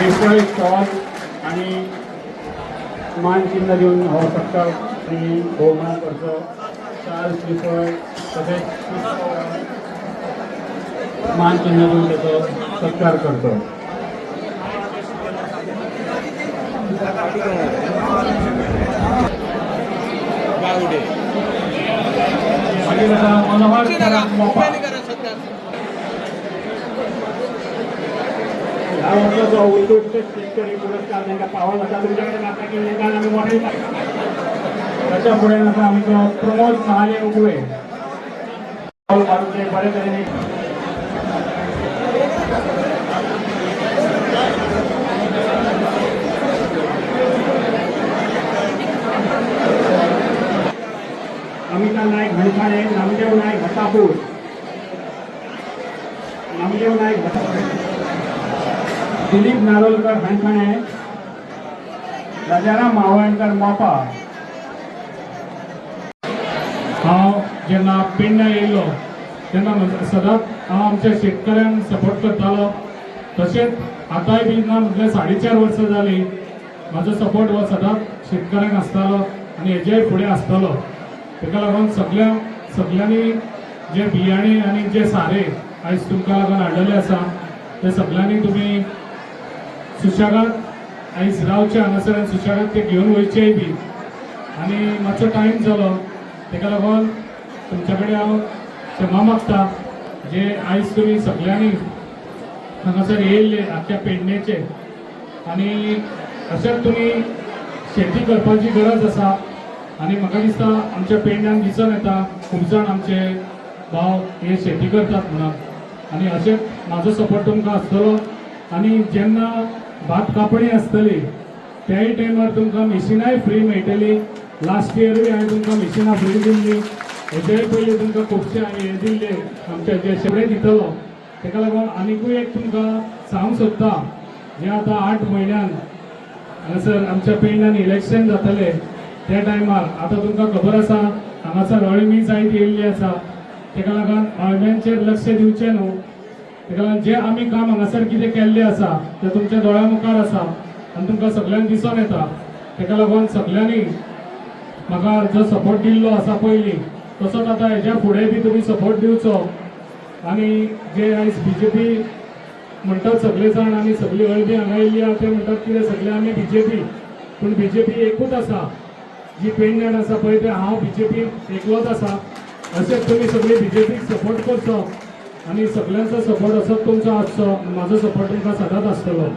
श्रीफळ स्टॉल आणि मान चिन्ह देऊन हो सत्कार आणि बहुमान करतो. शाल श्रीफळ तसेच मान चिन्ह देऊन त्याचा सत्कार करतो. मनोहर या वर्षाचा उत्कृष्ट शेतकरी पुरस्कार त्यांना पावन होता. तुमच्याकडे नाटक निदान आम्ही मोठे त्याच्या पुढे नका आम्ही तो प्रमोद महाले उगवे बरे तऱ्हेने अमिता नाईक घनखाणे, नामदेव नाईक हतापूर, नामदेव नाईक दिलीप नारोलकर घनखाणे, राजाराम मावळणकर मोपा. हांव जेन्ना पेडण्यां येयलो तेन्ना सदांच हांव आमच्या शेतकऱ्यांक सपोर्ट करतालो. तशेंच आतांय बी ना म्हटल्यार 4.5 वर्सां जालीं म्हाजो सपोर्ट हो सदांच शेतकऱ्यांक आसतालो आनी हेजेय फुडें आसतलो. ताका लागून सगळ्यांनी जे बियाणे आनी जे सारे आयज तुमकां लागून हाडलेले आसा ते सगळ्यांनी तुमी सुशेगाद आयज रावचे हांगासर आनी सुशेगाद ते घेवन वयचेय बी. आनी मातसो टायम जालो ताका लागून तुमचे कडेन हांव क्षमा मागता जे आयज तुमी सगळ्यांनी हांगासर येयल्ले आख्या पेडणेचे. आनी अशेंच तुमी शेती करपाची गरज आसा आनी म्हाका दिसता आमच्या पेडण्यान दिसून येता खूब जाण आमचे भाव हे शेती करतात म्हणून. आनी अशेंच म्हाजो सपोर्ट तुमकां आसतलो. आनी जेन्ना भात कापणी आसतली त्याय टायमार तुमकां मिशिनाय फ्री मेळटली. लास्ट इयरूय हांवें तुमकां मिशिनां फ्री दिल्लीं. हेजेय पयलीं तुमकां खुबशे हांवें हे दिल्ले आमचे जे शेवडे दितलो. ताका लागून आनिकूय एक तुमकां सांगूंक सोदता जे आतां 8 म्हयन्यान हांगासर आमच्या पेडण्यान इलेक्शन जातले त्या टायमार आतां तुमकां खबर आसा हांगासर अळमी जायत येयल्ली आसा. ताका लागून अळम्यांचेर लक्ष दिवचें न्हू. ताका लागून जे आमी काम हांगासर कितें केल्लें आसा तें तुमच्या दोळ्या मुखार आसा आनी तुमकां सगळ्यांक दिसून येता. ताका लागून सगळ्यांनी म्हाका जो सपोर्ट दिल्लो आसा पयलीं तसोच आतां हेज्या फुडें बी तुमी सपोर्ट दिवचो. आनी जे आयज BJP म्हणटात सगळे जाण आनी सगळी अळमी हांगा येयल्ली आहा ते म्हणटात कितें सगळे आमी BJP. पूण BJP एकूच आसा जी पेडण्यान आसा पळय ते हांव BJP एकलोच आसा. अशेंच तुमी सगळी BJPक सपोर्ट करचो आनी सगळ्यांचो सपोर्ट असोच तुमचो आसचो. म्हाजो सपोर्ट तुमकां सदांच आसतलो.